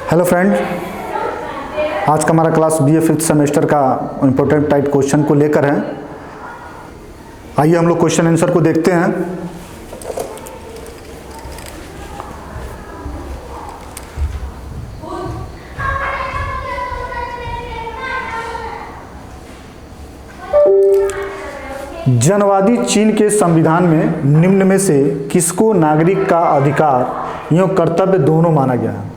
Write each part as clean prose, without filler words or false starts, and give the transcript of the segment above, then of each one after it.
Hello friend, आज का हमारा क्लास बीए फिफ्थ सेमेस्टर का इम्पोर्टेंट टाइप क्वेश्चन को लेकर है। आइए हम लोग क्वेश्चन आंसर को देखते हैं। जनवादी चीन के संविधान में निम्न में से किसको नागरिक का अधिकार एवं कर्तव्य दोनों माना गया है?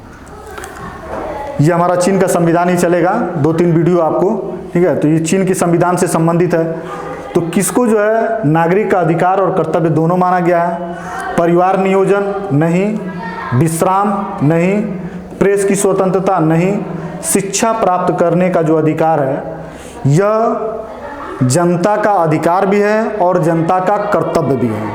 ये हमारा चीन का संविधान ही चलेगा, 2-3 वीडियो आपको, ठीक है। तो ये चीन के संविधान से संबंधित है। तो किसको जो है नागरिक का अधिकार और कर्तव्य दोनों माना गया है? परिवार नियोजन नहीं, विश्राम नहीं, प्रेस की स्वतंत्रता नहीं, शिक्षा प्राप्त करने का जो अधिकार है यह जनता का अधिकार भी है और जनता का कर्तव्य भी है।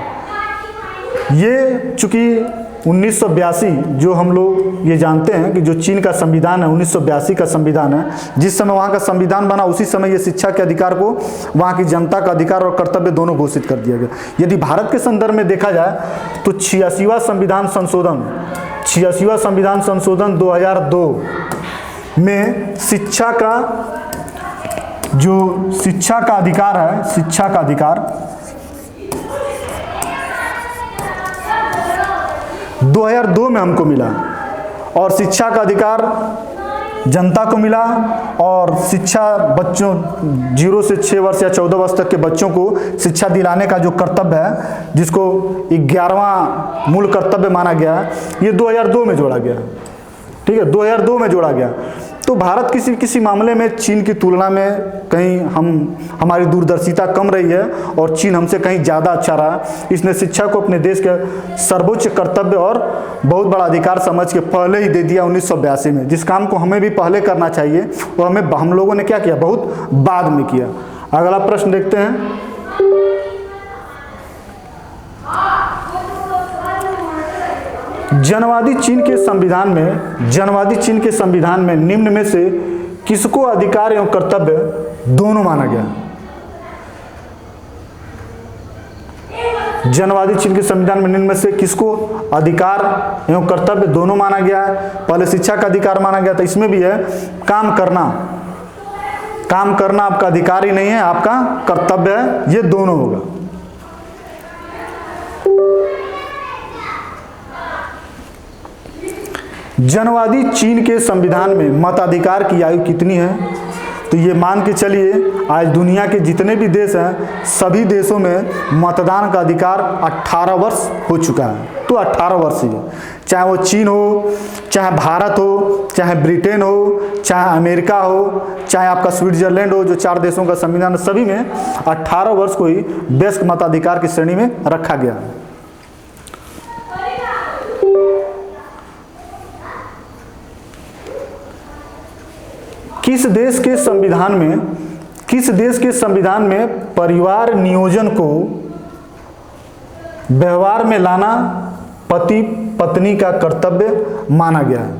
ये चूंकि 1982 जो हम लोग ये जानते हैं कि जो चीन का संविधान है 1982 का संविधान है, जिस समय वहाँ का संविधान बना उसी समय ये शिक्षा के अधिकार को वहाँ की जनता का अधिकार और कर्तव्य दोनों घोषित कर दिया गया। यदि भारत के संदर्भ में देखा जाए तो 86वां संविधान संशोधन 2002 में शिक्षा का अधिकार है, शिक्षा का अधिकार 2002 में हमको मिला और शिक्षा का अधिकार जनता को मिला। और शिक्षा बच्चों 0 से 6 वर्ष या 14 वर्ष तक के बच्चों को शिक्षा दिलाने का जो कर्तव्य है, जिसको 11वां मूल कर्तव्य माना गया है, ये 2002 में जोड़ा गया, ठीक है, 2002 में जोड़ा गया। तो भारत किसी मामले में चीन की तुलना में कहीं हमारी दूरदर्शिता कम रही है और चीन हमसे कहीं ज़्यादा अच्छा रहा। इसने शिक्षा को अपने देश के सर्वोच्च कर्तव्य और बहुत बड़ा अधिकार समझ के पहले ही दे दिया 1982 में। जिस काम को हमें भी पहले करना चाहिए वो हम लोगों ने क्या किया, बहुत बाद में किया। अगला प्रश्न देखते हैं। जनवादी चीन के संविधान में निम्न में से किसको अधिकार एवं कर्तव्य दोनों माना गया? जनवादी चीन के संविधान में निम्न में से किसको अधिकार एवं कर्तव्य दोनों माना गया है? पहले शिक्षा का अधिकार माना गया था, इसमें भी है काम करना आपका अधिकार ही नहीं है, आपका कर्तव्य है, ये दोनों होगा। जनवादी चीन के संविधान में मताधिकार की आयु कितनी है? तो ये मान के चलिए आज दुनिया के जितने भी देश हैं सभी देशों में मतदान का अधिकार 18 वर्ष हो चुका है। तो 18 वर्ष ही है, चाहे वो चीन हो, चाहे भारत हो, चाहे ब्रिटेन हो, चाहे अमेरिका हो, चाहे आपका स्विट्जरलैंड हो, जो 4 देशों का संविधान है, सभी में 18 वर्ष को ही वयस्क मताधिकार की श्रेणी में रखा गया है। किस देश के संविधान में परिवार नियोजन को व्यवहार में लाना पति पत्नी का कर्तव्य माना गया है?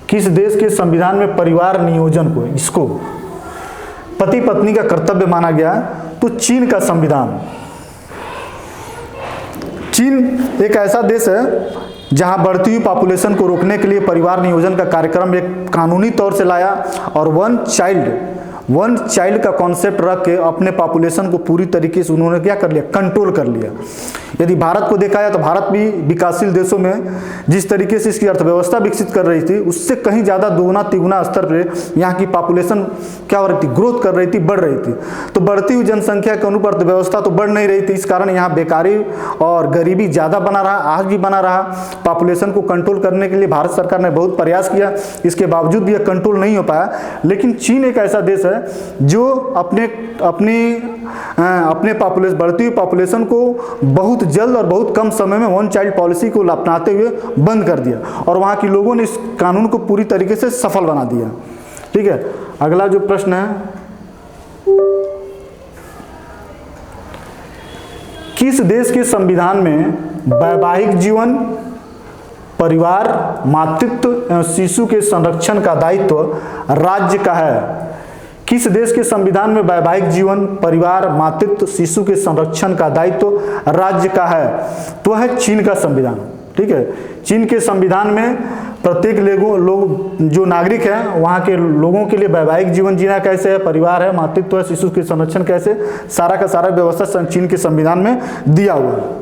किस देश के संविधान में परिवार नियोजन को, इसको पति पत्नी का कर्तव्य माना गया है? तो चीन का संविधान। चीन एक ऐसा देश है जहां बढ़ती हुई पॉपुलेशन को रोकने के लिए परिवार नियोजन का कार्यक्रम एक कानूनी तौर से लाया और वन चाइल्ड का कॉन्सेप्ट रख के अपने पॉपुलेशन को पूरी तरीके से उन्होंने क्या कर लिया, कंट्रोल कर लिया। यदि भारत को देखा जाए तो भारत भी विकासशील देशों में जिस तरीके से इसकी अर्थव्यवस्था विकसित कर रही थी उससे कहीं ज़्यादा दोगुना तिगुना स्तर पर यहाँ की पॉपुलेशन क्या हो रही थी, ग्रोथ कर रही थी, बढ़ रही थी। तो बढ़ती हुई जनसंख्या के अनुरूप अर्थव्यवस्था तो बढ़ नहीं रही थी, इस कारण यहाँ बेकारी और गरीबी ज़्यादा बना रहा, आज भी बना रहा। पॉपुलेशन को कंट्रोल करने के लिए भारत सरकार ने बहुत प्रयास किया, इसके बावजूद भी यह कंट्रोल नहीं हो पाया। लेकिन चीन एक ऐसा देश है जो अपने पॉपुलेशन, बढ़ती हुई पॉपुलेशन को बहुत जल्द और बहुत कम समय में वन चाइल्ड पॉलिसी को अपनाते हुए बंद कर दिया और वहाँ के लोगों ने इस कानून को पूरी तरीके से सफल बना दिया, ठीक है। अगला जो प्रश्न है, किस देश के संविधान में वैवाहिक जीवन, परिवार, मातृत्व एवं शिशु के संरक्षण का दायित्व राज्य का है? किस देश के संविधान में वैवाहिक जीवन, परिवार, मातृत्व, शिशु के संरक्षण का दायित्व राज्य का है? तो है चीन का संविधान। ठीक है। चीन के संविधान में प्रत्येक लोग जो नागरिक हैं वहाँ के लोगों के लिए वैवाहिक जीवन जीना कैसे है, परिवार है, मातृत्व है, शिशु के संरक्षण कैसे, सारा का सारा व्यवस्था चीन के संविधान में दिया हुआ है।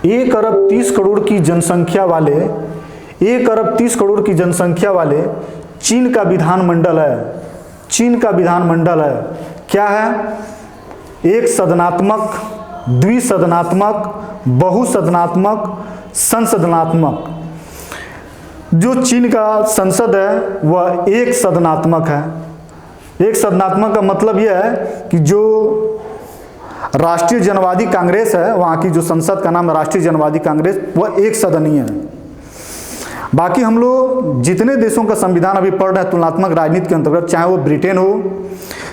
1 अरब 30 करोड़ की जनसंख्या वाले 1 अरब 30 करोड़ की जनसंख्या वाले चीन का विधानमंडल है। चीन का विधानमंडल है क्या है? एक सदनात्मक, द्विसदनात्मक, बहुसदनात्मक, संसदनात्मक। जो चीन का संसद है वह एक सदनात्मक है। एक सदनात्मक का मतलब यह है कि जो राष्ट्रीय जनवादी कांग्रेस है, वहाँ की जो संसद का नाम राष्ट्रीय जनवादी कांग्रेस, वह एक सदनीय है। बाकी हम लोग जितने देशों का संविधान अभी पढ़ रहे हैं तुलनात्मक राजनीति के अंतर्गत, चाहे वो ब्रिटेन हो,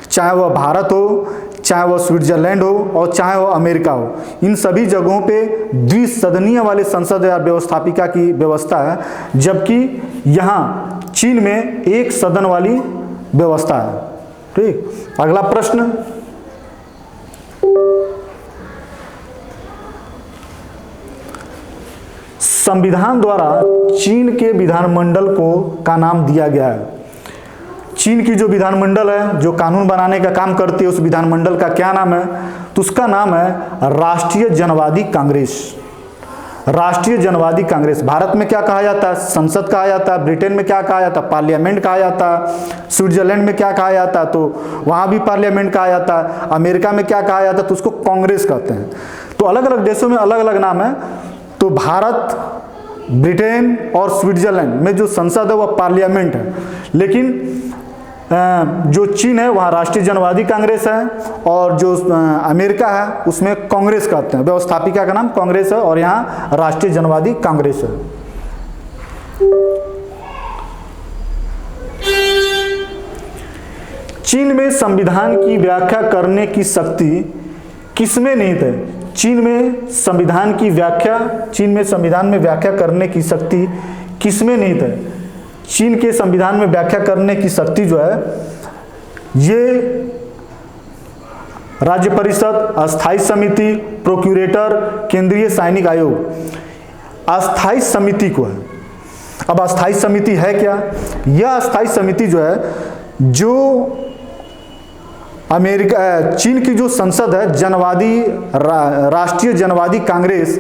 चाहे वह भारत हो, चाहे वह स्विट्जरलैंड हो और चाहे वह अमेरिका हो, इन सभी जगहों पे द्विसदनीय वाले संसद या व्यवस्थापिका की व्यवस्था है, जबकि यहाँ चीन में एक सदन वाली व्यवस्था है। ठीक, अगला प्रश्न, संविधान द्वारा चीन के विधानमंडल को का नाम दिया गया है। चीन की जो विधानमंडल है, जो कानून बनाने का काम करती है, उस विधानमंडल का क्या नाम है? तो उसका नाम है राष्ट्रीय जनवादी कांग्रेस। राष्ट्रीय जनवादी कांग्रेस। भारत में क्या कहा जाता है? संसद कहा जाता है। ब्रिटेन में क्या कहा जाता है? पार्लियामेंट कहा जाता है। स्विट्जरलैंड में क्या कहा जाता है? तो वहाँ भी पार्लियामेंट कहा जाता है। अमेरिका में क्या कहा जाता है? तो उसको कांग्रेस कहते हैं। तो अलग अलग देशों में अलग अलग नाम है। तो भारत, ब्रिटेन और स्विट्जरलैंड में जो संसद है वह पार्लियामेंट है, लेकिन जो चीन है वहाँ राष्ट्रीय जनवादी कांग्रेस है, और जो अमेरिका है उसमें कांग्रेस कहते हैं। व्यवस्थापिका का नाम कांग्रेस है और यहाँ राष्ट्रीय जनवादी कांग्रेस है। चीन में संविधान की व्याख्या करने की शक्ति किसमें निहित है? चीन में संविधान में व्याख्या करने की शक्ति किसमें निहित है? चीन के संविधान में व्याख्या करने की शक्ति जो है, ये राज्य परिषद, अस्थायी समिति, प्रोक्यूरेटर, केंद्रीय सैनिक आयोग, अस्थायी समिति को है। अब अस्थायी समिति है क्या? यह अस्थायी समिति जो है, जो चीन की जो संसद है, राष्ट्रीय जनवादी कांग्रेस,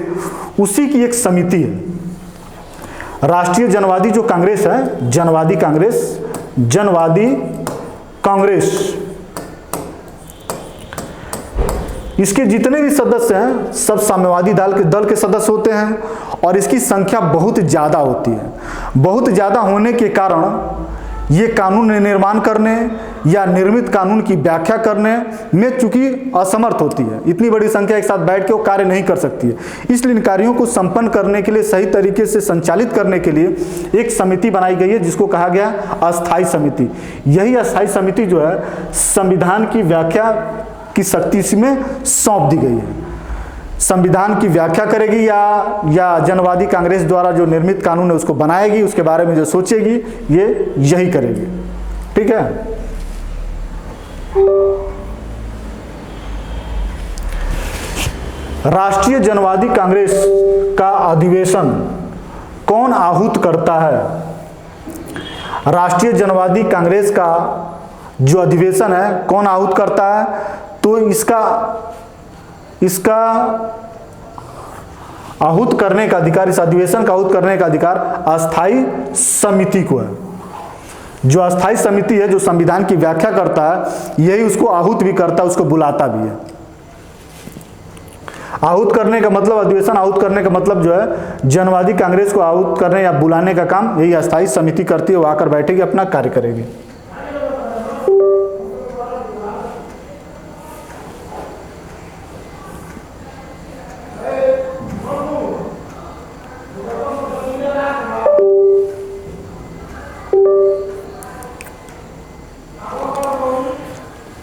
उसी की एक समिति है। राष्ट्रीय जनवादी जो कांग्रेस है, जनवादी कांग्रेस, इसके जितने भी सदस्य हैं सब साम्यवादी दल के सदस्य होते हैं, और इसकी संख्या बहुत ज़्यादा होती है। बहुत ज़्यादा होने के कारण ये कानून निर्माण करने या निर्मित कानून की व्याख्या करने में चूंकि असमर्थ होती है, इतनी बड़ी संख्या एक साथ बैठ के वो कार्य नहीं कर सकती है, इसलिए इन कार्यों को संपन्न करने के लिए, सही तरीके से संचालित करने के लिए एक समिति बनाई गई है, जिसको कहा गया अस्थायी समिति। यही अस्थायी समिति जो है संविधान की व्याख्या की शक्ति इसमें सौंप दी गई है। संविधान की व्याख्या करेगी या जनवादी कांग्रेस द्वारा जो निर्मित कानून है उसको बनाएगी, उसके बारे में जो सोचेगी ये यही करेगी। ठीक है। राष्ट्रीय जनवादी कांग्रेस का अधिवेशन कौन आहूत करता है? राष्ट्रीय जनवादी कांग्रेस का जो अधिवेशन है कौन आहूत करता है? तो इसका आहूत करने का अधिकार, इस अधिवेशन का आहूत करने का अधिकार अस्थायी समिति को है। जो अस्थायी समिति है, जो संविधान की व्याख्या करता है, यही उसको आहूत भी करता है, उसको बुलाता भी है। आहूत करने का मतलब, अधिवेशन आहूत करने का मतलब जो है, जनवादी कांग्रेस को आहूत करने या बुलाने का काम यही अस्थायी समिति करती है। वो आकर बैठेगी, अपना कार्य करेगी।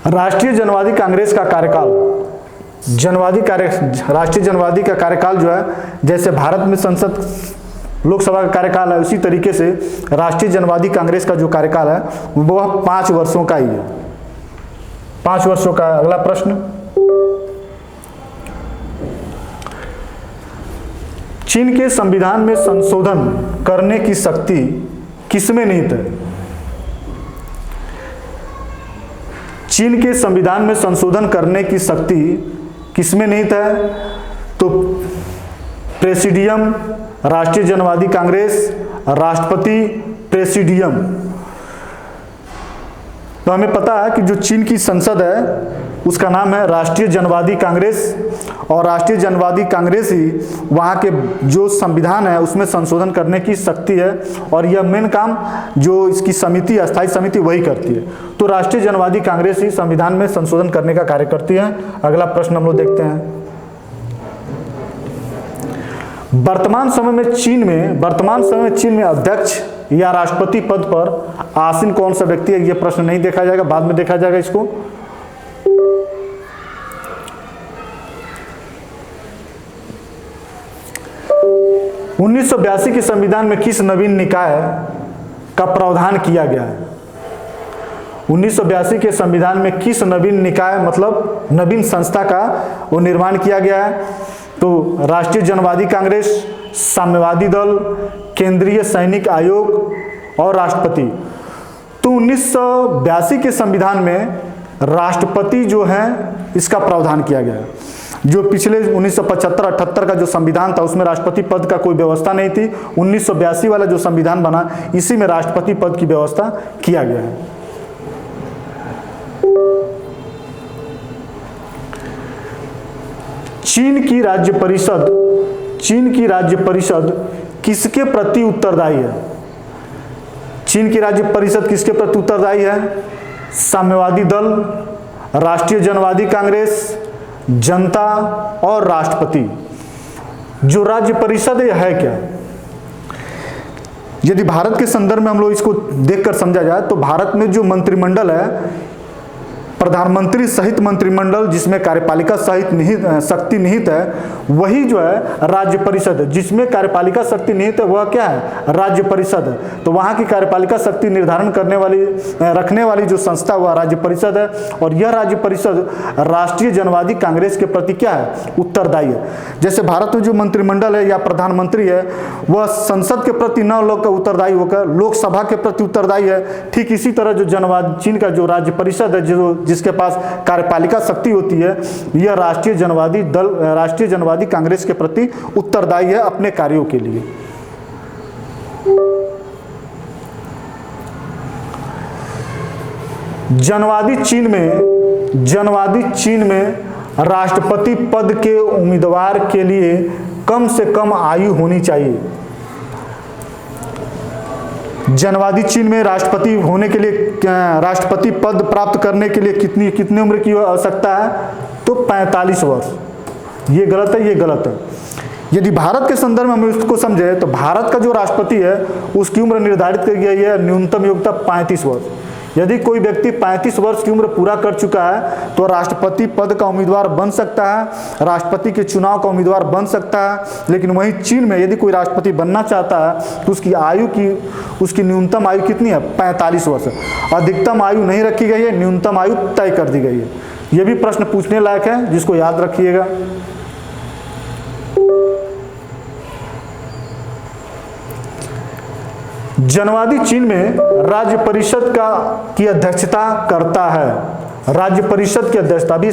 राष्ट्रीय जनवादी कांग्रेस का कार्यकाल, राष्ट्रीय जनवादी का कार्यकाल जो है, जैसे भारत में संसद लोकसभा का कार्यकाल है, उसी तरीके से राष्ट्रीय जनवादी कांग्रेस का जो कार्यकाल है वह 5 वर्षों का ही है। 5 वर्षों का। अगला प्रश्न, चीन के संविधान में संशोधन करने की शक्ति किसमें निहित है? चीन के संविधान में संशोधन करने की शक्ति किसमें निहित है? तो प्रेसिडियम, राष्ट्रीय जनवादी कांग्रेस, राष्ट्रपति, प्रेसिडियम। तो हमें पता है कि जो चीन की संसद है उसका नाम है राष्ट्रीय जनवादी कांग्रेस, और राष्ट्रीय जनवादी कांग्रेस ही वहाँ के जो संविधान है उसमें संशोधन करने की शक्ति है, और यह मेन काम जो इसकी समिति, अस्थायी समिति, वही करती है। तो राष्ट्रीय जनवादी कांग्रेस ही संविधान में संशोधन करने का कार्य करती है। अगला प्रश्न हम लोग देखते हैं, वर्तमान समय में चीन में अध्यक्ष या राष्ट्रपति पद पर आसीन कौन सा व्यक्ति है? यह प्रश्न नहीं देखा जाएगा, बाद में देखा जाएगा इसको। उन्नीस सौ 82 के संविधान में किस नवीन निकाय का प्रावधान किया गया है? 1982 के संविधान में किस नवीन निकाय, मतलब नवीन संस्था का वो निर्माण किया गया है? तो राष्ट्रीय जनवादी कांग्रेस, साम्यवादी दल, केंद्रीय सैनिक आयोग और राष्ट्रपति। तो 1982 के संविधान में राष्ट्रपति जो है इसका प्रावधान किया गया है। जो पिछले 1975-78 का जो संविधान था उसमें राष्ट्रपति पद का कोई व्यवस्था नहीं थी। 1982 वाला जो संविधान बना इसी में राष्ट्रपति पद की व्यवस्था किया गया है। चीन की राज्य परिषद किसके प्रति उत्तरदायी है? चीन की राज्य परिषद किसके प्रति उत्तरदायी है? साम्यवादी दल, राष्ट्रीय जनवादी कांग्रेस, जनता और राष्ट्रपति। जो राज्य परिषद है क्या? यदि भारत के संदर्भ में हम लोग इसको देखकर समझा जाए तो भारत में जो मंत्रिमंडल है, प्रधानमंत्री सहित मंत्रिमंडल जिसमें कार्यपालिका सहित शक्ति निहित है, वही जो है राज्य परिषद है। जिसमें कार्यपालिका शक्ति निहित है वह क्या है? राज्य परिषद है। तो वहाँ की कार्यपालिका शक्ति निर्धारण करने वाली, रखने वाली जो संस्था वह राज्य परिषद है, और यह राज्य परिषद राष्ट्रीय जनवादी कांग्रेस के प्रति क्या है? उत्तरदायी है। जैसे भारत में जो मंत्रिमंडल है या प्रधानमंत्री है वह संसद के प्रति न लोग उत्तरदायी होकर लोकसभा के प्रति उत्तरदायी है, ठीक इसी तरह जो चीन का जो राज्य परिषद है, जो जिसके पास कार्यपालिका शक्ति होती है, यह राष्ट्रीय जनवादी कांग्रेस के प्रति उत्तरदायी है अपने कार्यों के लिए। जनवादी चीन में राष्ट्रपति पद के उम्मीदवार के लिए कम से कम आयु होनी चाहिए। जनवादी चीन में राष्ट्रपति होने के लिए, राष्ट्रपति पद प्राप्त करने के लिए कितनी उम्र की आवश्यकता है? तो 45 वर्ष। ये गलत है, ये गलत है। यदि भारत के संदर्भ में हम इसको समझे तो भारत का जो राष्ट्रपति है उसकी उम्र निर्धारित की गई है, न्यूनतम योग्यता 35 वर्ष। यदि कोई व्यक्ति 35 वर्ष की उम्र पूरा कर चुका है तो राष्ट्रपति पद का उम्मीदवार बन सकता है, राष्ट्रपति के चुनाव का उम्मीदवार बन सकता है। लेकिन वहीं चीन में यदि कोई राष्ट्रपति बनना चाहता है तो उसकी न्यूनतम आयु कितनी है? 45 वर्ष। अधिकतम आयु नहीं रखी गई है, न्यूनतम आयु तय कर दी गई है। यह भी प्रश्न पूछने लायक है, जिसको याद रखिएगा। जनवादी चीन में राज्य परिषद की अध्यक्षता करता है। राज्य परिषद की अध्यक्षता अभी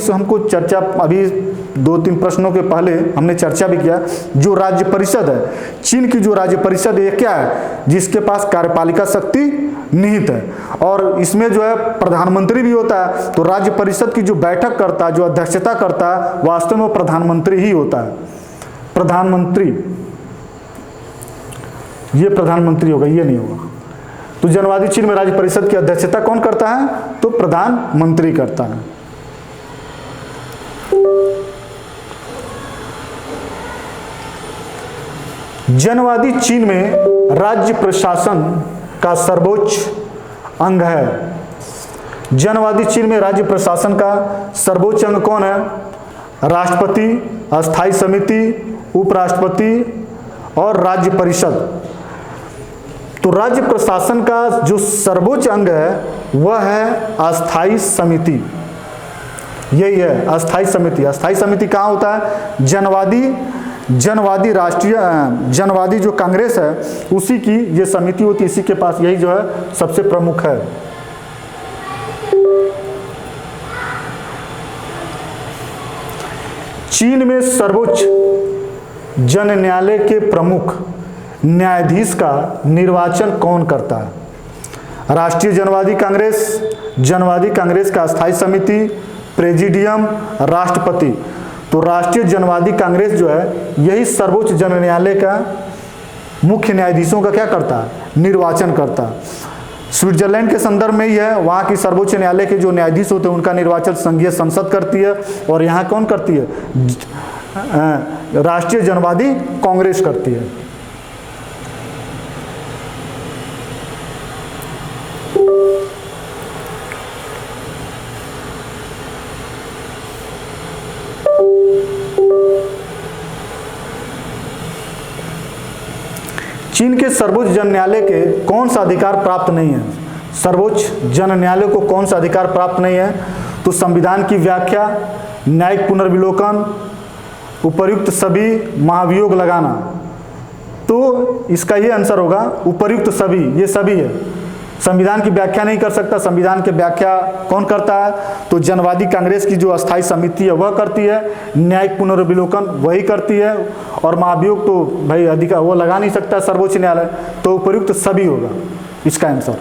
2-3 प्रश्नों के पहले हमने चर्चा भी किया। जो राज्य परिषद है, चीन की जो राज्य परिषद है क्या है? जिसके पास कार्यपालिका शक्ति निहित है, और इसमें जो है प्रधानमंत्री भी होता है। तो राज्य परिषद की जो बैठक करता है, जो अध्यक्षता करता है, वास्तव में वो प्रधानमंत्री ही होता है। ये प्रधानमंत्री होगा, ये नहीं होगा। तो जनवादी चीन में राज्य परिषद की अध्यक्षता कौन करता है? तो प्रधानमंत्री करता है। जनवादी चीन में राज्य प्रशासन का सर्वोच्च अंग है। जनवादी चीन में राज्य प्रशासन का सर्वोच्च अंग कौन है? राष्ट्रपति, अस्थायी समिति, उपराष्ट्रपति और राज्य परिषद। तो राज्य प्रशासन का जो सर्वोच्च अंग है वह है अस्थायी समिति। यही है अस्थाई समिति। अस्थाई समिति कहाँ होता है? जनवादी जो कांग्रेस है उसी की ये समिति होती है, इसी के पास यही जो है सबसे प्रमुख है। चीन में सर्वोच्च जन न्यायालय के प्रमुख न्यायाधीश का निर्वाचन कौन करता है? राष्ट्रीय जनवादी कांग्रेस का अस्थाई समिति, प्रेसिडियम, राष्ट्रपति। तो राष्ट्रीय जनवादी कांग्रेस जो है यही सर्वोच्च जन न्यायालय का मुख्य न्यायाधीशों का क्या करता है? निर्वाचन करता है। स्विट्जरलैंड के संदर्भ में ही है, वहाँ की सर्वोच्च न्यायालय के जो न्यायाधीश होते हैं उनका निर्वाचन संघीय संसद करती है, और यहाँ कौन करती है? राष्ट्रीय जनवादी कांग्रेस करती है। चीन के सर्वोच्च जन न्यायालय के कौन सा अधिकार प्राप्त नहीं है? सर्वोच्च जन न्यायालय को कौन सा अधिकार प्राप्त नहीं है? तो संविधान की व्याख्या, न्यायिक पुनर्विलोकन, उपर्युक्त सभी, महाभियोग लगाना। तो इसका ये आंसर होगा उपर्युक्त सभी, ये सभी है। संविधान की व्याख्या नहीं कर सकता, संविधान की व्याख्या कौन करता है? तो जनवादी कांग्रेस की जो अस्थाई समिति है वह करती है, न्यायिक पुनर्विलोकन वही करती है, और महाभियोग तो भाई अधिकार वो लगा नहीं सकता सर्वोच्च न्यायालय, तो उपर्युक्त सभी होगा इसका आंसर।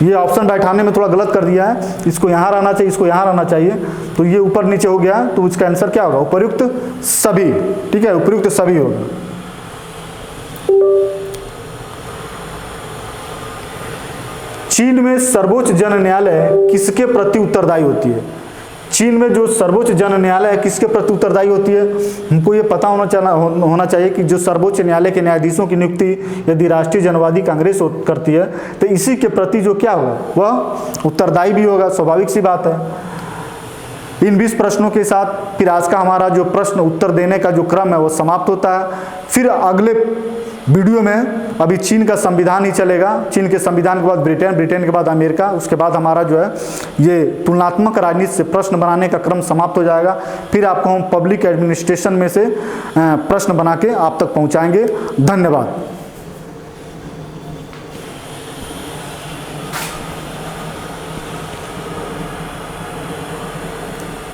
ये ऑप्शन बैठाने में थोड़ा गलत कर दिया है, इसको यहाँ रहना चाहिए, इसको यहाँ रहना चाहिए, तो ये ऊपर नीचे हो गया, तो इसका आंसर क्या होगा? उपर्युक्त सभी। ठीक है, उपर्युक्त सभी होगा। चीन में सर्वोच्च जन न्यायालय किसके प्रति उत्तरदायी होती है? चीन में जो सर्वोच्च जन न्यायालय है किसके प्रति उत्तरदायी होती है? हमको ये पता होना चाहिए कि जो सर्वोच्च न्यायालय के न्यायाधीशों की नियुक्ति यदि राष्ट्रीय जनवादी कांग्रेस करती है तो इसी के प्रति जो क्या होगा वह उत्तरदायी भी होगा, स्वाभाविक सी बात है। इन 20 प्रश्नों के साथ फिर आज का हमारा जो प्रश्न उत्तर देने का जो क्रम है वो समाप्त होता है। फिर अगले वीडियो में अभी चीन का संविधान ही चलेगा। चीन के संविधान के बाद ब्रिटेन के बाद अमेरिका, उसके बाद हमारा जो है ये तुलनात्मक राजनीति से प्रश्न बनाने का क्रम समाप्त हो जाएगा। फिर आपको हम पब्लिक एडमिनिस्ट्रेशन में से प्रश्न बना के आप तक पहुंचाएंगे। धन्यवाद।